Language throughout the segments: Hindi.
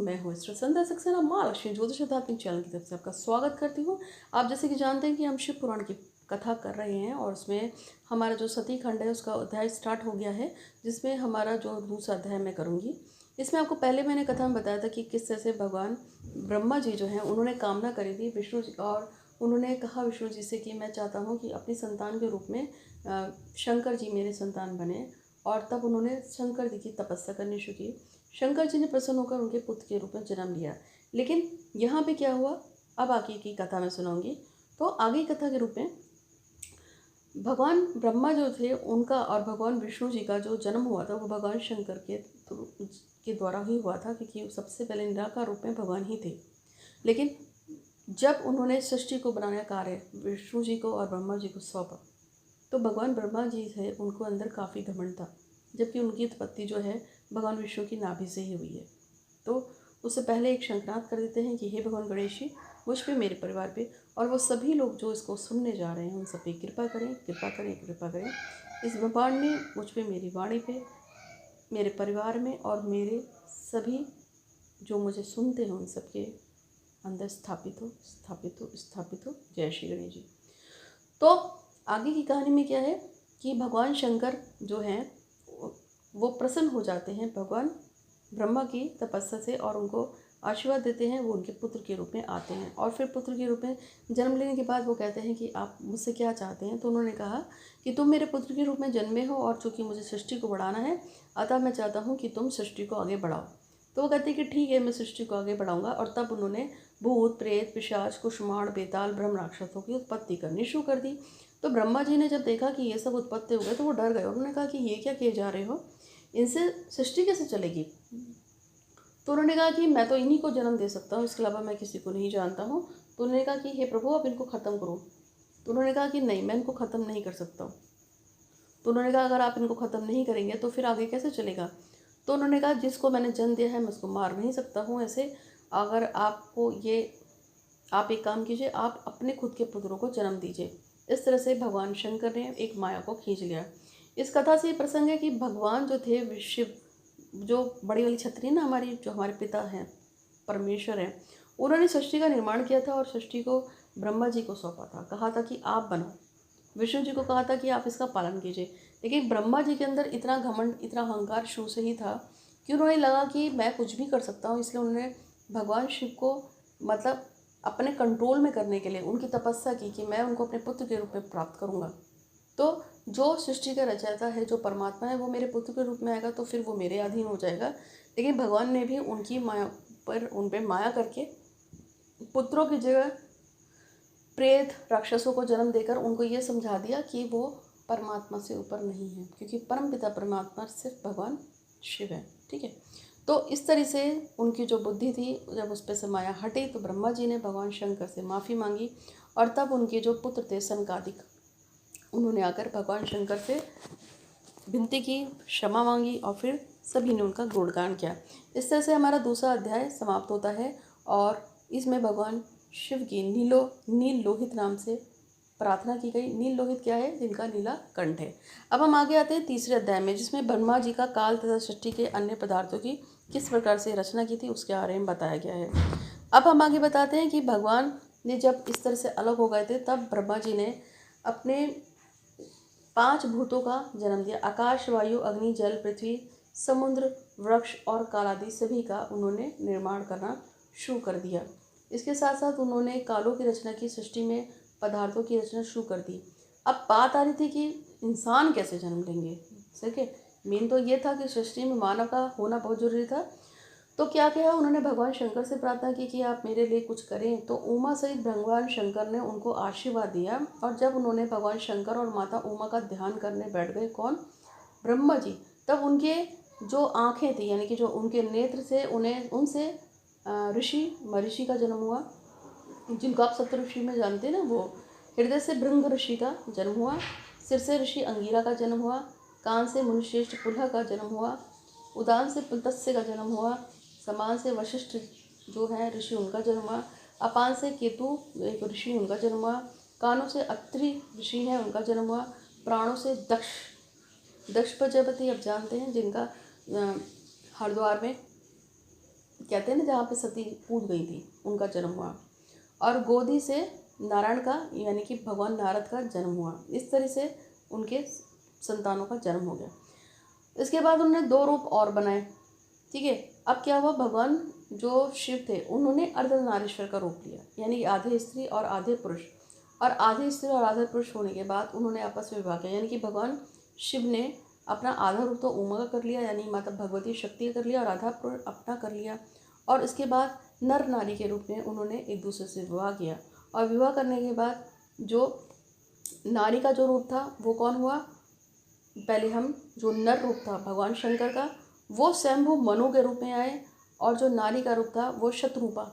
मैं हूँ संध्या सक्सेना माँ लक्ष्मी ज्योतिष आध्यात्मिक चैनल की तरफ से आपका स्वागत करती हूँ। आप जैसे कि जानते हैं कि हम शिव पुराण की कथा कर रहे हैं और उसमें हमारा जो सती खंड है उसका अध्याय स्टार्ट हो गया है, जिसमें हमारा जो दूसरा अध्याय मैं करूँगी। इसमें आपको पहले मैंने कथा में बताया था कि किस तरह से भगवान ब्रह्मा जी जो हैं उन्होंने कामना करी थी विष्णु जी, और उन्होंने कहा विष्णु जी से कि मैं चाहता हूँ कि अपनी संतान के रूप में शंकर जी मेरे संतान बने। और तब उन्होंने शंकर जी की तपस्या करनी शुरू की। शंकर जी ने प्रसन्न होकर उनके पुत्र के रूप में जन्म लिया। लेकिन यहाँ पे क्या हुआ, अब आगे की कथा मैं सुनाऊंगी। तो आगे की कथा के रूप में भगवान ब्रह्मा जो थे उनका और भगवान विष्णु जी का जो जन्म हुआ था वो भगवान शंकर के द्वारा ही हुआ था, क्योंकि सबसे पहले निराकार रूप में भगवान ही थे। लेकिन जब उन्होंने सृष्टि को बनाने का कार्य विष्णु जी को और ब्रह्मा जी को सौंपा, तो भगवान ब्रह्मा जी थे उनको अंदर काफ़ी घमंड था, जबकि उनकी उत्पत्ति जो है भगवान विष्णु की नाभि से ही हुई है। तो उससे पहले एक शंखनाद कर देते हैं कि हे भगवान गणेश जी, मुझ पे, मेरे परिवार पे और वो सभी लोग जो इसको सुनने जा रहे हैं उन सब पे कृपा करें, कृपा करें, कृपा करें। इस ब्रह्मांड में मुझ पे, मेरी वाणी पे, मेरे परिवार में और मेरे सभी जो मुझे सुनते हैं उन सबके अंदर स्थापित हो, स्थापित हो, स्थापित हो। जय श्री गणेश जी। तो आगे की कहानी में क्या है कि भगवान शंकर जो हैं वो प्रसन्न हो जाते हैं भगवान ब्रह्मा की तपस्या से और उनको आशीर्वाद देते हैं। वो उनके पुत्र के रूप में आते हैं और फिर पुत्र के रूप में जन्म लेने के बाद वो कहते हैं कि आप मुझसे क्या चाहते हैं। तो उन्होंने कहा कि तुम मेरे पुत्र के रूप में जन्मे हो और चूँकि मुझे सृष्टि को बढ़ाना है, अतः मैं चाहता हूँ कि तुम सृष्टि को आगे बढ़ाओ। तो वो कहते हैं कि ठीक है, मैं सृष्टि को आगे बढ़ाऊंगा। और तब उन्होंने भूत, प्रेत, पिशाच, कुष्मांड, बेताल, ब्रह्म राक्षसों की उत्पत्ति करनी शुरू कर दी। तो ब्रह्मा जी ने जब देखा कि ये सब उत्पत्ति हो गए तो वो डर गए। उन्होंने कहा कि ये क्या किए जा रहे हो, इनसे सृष्टि कैसे चलेगी। तो उन्होंने कहा कि मैं तो इन्हीं को जन्म दे सकता हूँ, इसके अलावा मैं किसी को नहीं जानता हूँ। तो उन्होंने कहा कि हे प्रभु, आप इनको ख़त्म करो। तो उन्होंने कहा कि नहीं, मैं इनको ख़त्म नहीं कर सकता हूँ। तो उन्होंने कहा अगर आप इनको ख़त्म नहीं करेंगे तो फिर आगे कैसे चलेगा। तो उन्होंने कहा जिसको मैंने जन्म दिया है मैं उसको मार नहीं सकता हूँ ऐसे। अगर आपको ये, आप एक काम कीजिए, आप अपने खुद के पुत्रों को जन्म दीजिए। इस तरह से भगवान शंकर ने एक माया को खींच लिया। इस कथा से ये प्रसंग है कि भगवान जो थे शिव, जो बड़ी वाली छतरी ना हमारी, जो हमारे पिता हैं, परमेश्वर हैं, उन्होंने सृष्टि का निर्माण किया था और सृष्टि को ब्रह्मा जी को सौंपा था। कहा था कि आप बनाओ। विष्णु जी को कहा था कि आप इसका पालन कीजिए। लेकिन ब्रह्मा जी के अंदर इतना घमंड, इतना अहंकार शुरू से ही था कि उन्होंने लगा कि मैं कुछ भी कर सकता हूँ। इसलिए उन्होंने भगवान शिव को मतलब अपने कंट्रोल में करने के लिए उनकी तपस्या की कि मैं उनको अपने पुत्र के रूप में प्राप्त करूँगा। तो जो सृष्टि का रचयिता है, जो परमात्मा है, वो मेरे पुत्र के रूप में आएगा तो फिर वो मेरे अधीन हो जाएगा। लेकिन भगवान ने भी उनकी माया पर, उन पर माया करके पुत्रों की जगह प्रेत राक्षसों को जन्म देकर उनको ये समझा दिया कि वो परमात्मा से ऊपर नहीं है, क्योंकि परम पिता परमात्मा सिर्फ भगवान शिव है। ठीक है। तो इस तरह से उनकी जो बुद्धि थी, जब उस पर से माया हटी तो ब्रह्मा जी ने भगवान शंकर से माफ़ी मांगी। और तब उनके जो पुत्र थे सनकादिक, उन्होंने आकर भगवान शंकर से विनती की, क्षमा मांगी और फिर सभी ने उनका गुणगान किया। इस तरह से हमारा दूसरा अध्याय समाप्त होता है और इसमें भगवान शिव की नील लोहित नाम से प्रार्थना की गई। नील लोहित क्या है, जिनका नीला कंठ है। अब हम आगे आते हैं तीसरे अध्याय में, जिसमें ब्रह्मा जी का काल तथा सृष्टि के अन्य पदार्थों की किस प्रकार से रचना की थी उसके बारे में बताया गया है। अब हम आगे बताते हैं कि भगवान ने जब इस तरह से अलग हो गए थे तब ब्रह्मा जी ने अपने 5 भूतों का जन्म दिया। आकाश, वायु, अग्नि, जल, पृथ्वी, समुद्र, वृक्ष और काल आदि सभी का उन्होंने निर्माण करना शुरू कर दिया। इसके साथ साथ उन्होंने कालों की रचना की, सृष्टि में पदार्थों की रचना शुरू कर दी। अब बात आ रही थी कि इंसान कैसे जन्म लेंगे। ठीक है, मेन तो ये था कि सृष्टि में मानव का होना बहुत जरूरी था। तो क्या किया, उन्होंने भगवान शंकर से प्रार्थना की कि आप मेरे लिए कुछ करें। तो उमा सहित भगवान शंकर ने उनको आशीर्वाद दिया। और जब उन्होंने भगवान शंकर और माता उमा का ध्यान करने बैठ गए, कौन, ब्रह्मा जी, तब उनके जो आँखें थी, यानी कि जो उनके नेत्र से, उन्हें उनसे ऋषि महर्षि का जन्म हुआ, जिनको आप सप्तऋषि में जानते हैं ना। वो हृदय से भृंग ऋषि का जन्म हुआ, सिर से ऋषि अंगिरा का जन्म हुआ, कान से मुनिश्रेष्ठ पुलह का जन्म हुआ, उदान से पुलत्स्य का जन्म हुआ, समान से वशिष्ठ जो है ऋषि उनका जन्म हुआ, अपान से केतु एक ऋषि उनका जन्म हुआ, कानों से अत्रि ऋषि हैं उनका जन्म हुआ, प्राणों से दक्ष प्रजापति आप जानते हैं, जिनका हरिद्वार में कहते हैं ना जहाँ पे सती पूज गई थी उनका जन्म हुआ। और गोदी से नारायण का यानी कि भगवान नारद का जन्म हुआ। इस तरह से उनके संतानों का जन्म हो गया। इसके बाद उन्होंने 2 रूप और बनाए। ठीक है, अब क्या हुआ, भगवान जो शिव थे उन्होंने अर्धनारीश्वर का रूप लिया, यानी आधे स्त्री और आधे पुरुष। और आधे स्त्री और आधे पुरुष होने के बाद उन्होंने आपस में विवाह किया, यानी कि भगवान शिव ने अपना आधा रूप तो उमा का कर लिया, यानी माता भगवती शक्ति का कर लिया, और आधा पुरुष अपना कर लिया। और इसके बाद नर नारी के रूप में उन्होंने एक दूसरे से विवाह किया। और विवाह करने के बाद जो नारी का जो रूप था वो कौन हुआ, पहले हम जो नर रूप था भगवान शंकर का वो स्वयंभू मनु के रूप में आए, और जो नारी का रूप था वो शत्रुपा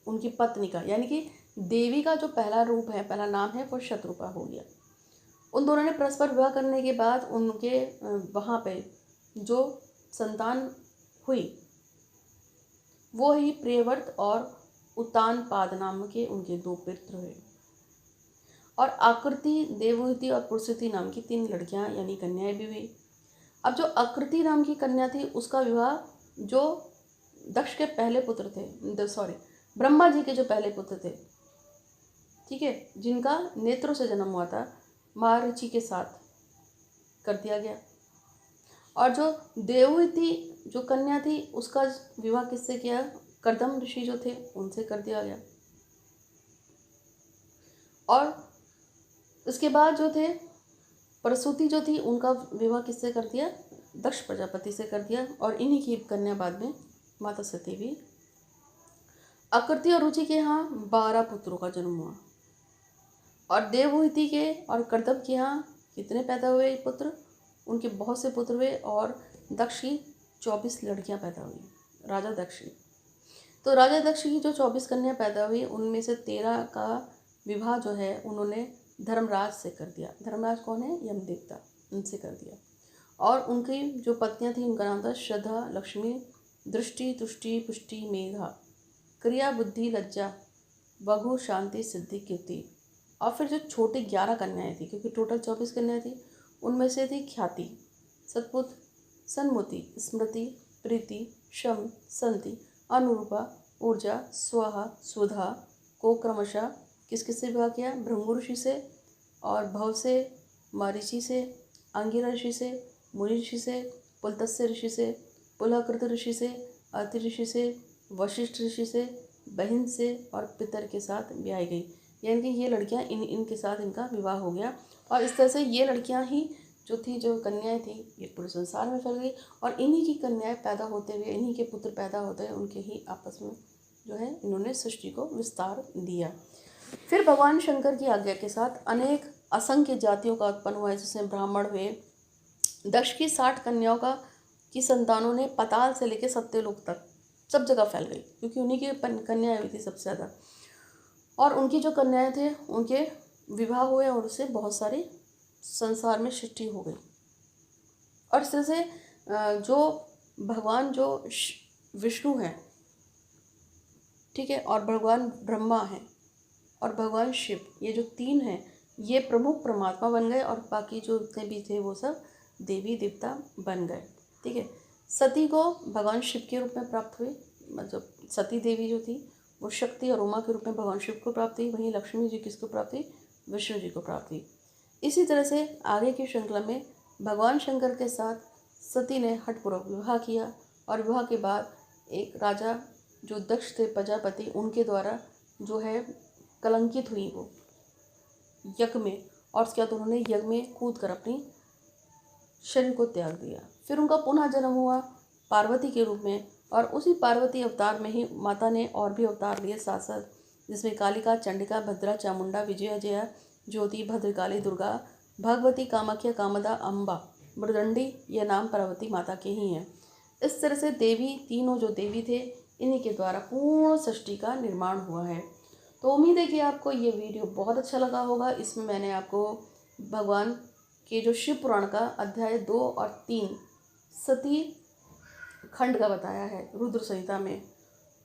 उनकी पत्नी का, यानी कि देवी का जो पहला रूप है, पहला नाम है वो शत्रुपा हो गया। उन दोनों ने परस्पर विवाह करने के बाद उनके वहाँ पे जो संतान हुई वो ही प्रियव्रत और उत्तानपाद नाम के उनके 2 पुत्र हुए। और आकृति, देवहूति और पुरुषवती नाम की 3 लड़कियां यानी कन्याएं भी हुई। अब जो आकृति नाम की कन्या थी उसका विवाह जो दक्ष के पहले पुत्र थे, ब्रह्मा जी के जो पहले पुत्र थे, ठीक है, जिनका नेत्रों से जन्म हुआ था, महाऋषि के साथ कर दिया गया। और जो देवहूति जो कन्या थी उसका विवाह किससे किया, कर्दम ऋषि जो थे उनसे कर दिया गया। और इसके बाद जो थे प्रसूति जो थी उनका विवाह किससे कर दिया, दक्ष प्रजापति से कर दिया। और इन्हीं की कन्या बाद में माता सती भी। आकृति और रुचि के यहाँ 12 पुत्रों का जन्म हुआ। और देवहूति के और कर्दम के यहाँ कितने पैदा हुए पुत्र, उनके बहुत से पुत्र हुए। और दक्ष की 24 लड़कियां पैदा हुई, राजा दक्ष की। तो राजा दक्ष की जो 24 कन्या पैदा हुई उनमें से 13 का विवाह जो है उन्होंने धर्मराज से कर दिया। धर्मराज कौन है, यम देवता, उनसे कर दिया। और उनकी जो पत्नियां थी उनका नाम था श्रद्धा, लक्ष्मी, दृष्टि, तुष्टि, पुष्टि, मेधा, क्रिया, बुद्धि, लज्जा, वघु, शांति, सिद्धि, कीर्ति। और फिर जो छोटी 11 कन्याएं थी, क्योंकि टोटल 24 कन्याएं थी, उनमें से थी ख्याति, सतपुत, सन्मति, स्मृति, प्रीति, शम, संति, अनुरूपा, ऊर्जा, स्वाहा, सुधा को क्रमशः किस किस से विवाह किया, भृंगु ऋषि से, और भव से, मरीचि से, अंगिरा ऋषि से, मुनि ऋषि से, पुलत्स्य ऋषि से, पुलहकृत ऋषि से, अति ऋषि से, वशिष्ठ ऋषि से, बहन से और पितर के साथ ब्याही गई। यानी कि ये लड़कियां इनके साथ इनका विवाह हो गया। और इस तरह से ये लड़कियां ही जो थी, जो कन्याएं थी, ये पूरे संसार में फैल गई। और इन्हीं की कन्याएं पैदा होते हुए, इन्हीं के पुत्र पैदा होते हुए उनके ही आपस में जो है इन्होंने सृष्टि को विस्तार दिया। फिर भगवान शंकर की आज्ञा के साथ अनेक असंख्य जातियों का उत्पन्न हुआ, जिसमें ब्राह्मण हुए। दक्ष की 60 कन्याओं की संतानों ने पाताल से लेकर सत्यलोक तक सब जगह फैल गई, क्योंकि उन्हीं की कन्याएं हुई थी सबसे ज़्यादा। और उनकी जो कन्याएं थे उनके विवाह हुए और उससे बहुत सारी संसार में सृष्टि हो गई। और इस तरह से जो भगवान जो विष्णु हैं, ठीक है, और भगवान ब्रह्मा हैं और भगवान शिव, ये जो 3 हैं ये प्रमुख परमात्मा बन गए। और बाकी जो जितने भी थे वो सब देवी देवता बन गए। ठीक है, सती को भगवान शिव के रूप में प्राप्त हुई, मतलब सती देवी जो थी वो शक्ति और उमा के रूप में भगवान शिव को प्राप्त हुई। वहीं लक्ष्मी जी किसको प्राप्त हुई, विष्णु जी को प्राप्त हुई। इसी तरह से आगे की श्रृंखला में भगवान शंकर के साथ सती ने हठपूर्वक विवाह किया। और विवाह के बाद एक राजा जो दक्ष थे प्रजापति, उनके द्वारा जो है कलंकित हुई वो यज्ञ में, और उसके बाद उन्होंने यज्ञ में कूद कर अपनी शरीर को त्याग दिया। फिर उनका पुनः जन्म हुआ पार्वती के रूप में, और उसी पार्वती अवतार में ही माता ने और भी अवतार लिए साथ साथ, जिसमें कालिका, चंडिका, भद्रा, चामुंडा, विजया, जया, ज्योति, भद्रकाली, दुर्गा, भगवती, कामाख्या, कामदा, अम्बा, मृदंडी, ये नाम पार्वती माता के ही हैं। इस तरह से देवी, तीनों जो देवी थे, इन्हीं के द्वारा पूर्ण सृष्टि का निर्माण हुआ है। तो उम्मीद है कि आपको ये वीडियो बहुत अच्छा लगा होगा। इसमें मैंने आपको भगवान के जो शिव पुराण का अध्याय 2 और 3 सती खंड का बताया है रुद्र संहिता में।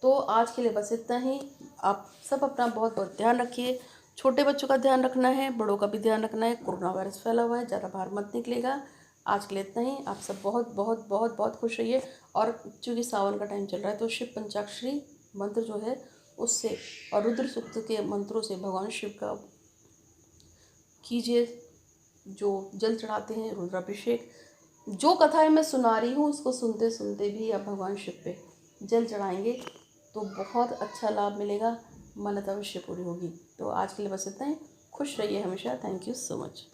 तो आज के लिए बस इतना ही। आप सब अपना बहुत बहुत ध्यान रखिए। छोटे बच्चों का ध्यान रखना है, बड़ों का भी ध्यान रखना है। कोरोना वायरस फैला हुआ है, ज़्यादा बाहर मत निकलेगा। आज के लिए इतना ही। आप सब बहुत बहुत बहुत बहुत खुश रहिए। और चूँकि सावन का टाइम चल रहा है तो शिव पंचाक्षरी मंत्र जो है उससे और रुद्र सूक्त के मंत्रों से भगवान शिव का कीजिए। जो जल चढ़ाते हैं, रुद्राभिषेक, जो कथाएं मैं सुना रही हूँ उसको सुनते सुनते भी आप भगवान शिव पे जल चढ़ाएंगे तो बहुत अच्छा लाभ मिलेगा, मन्नत अवश्य पूरी होगी। तो आज के लिए बस इतना ही। खुश रहिए हमेशा। Thank you so much.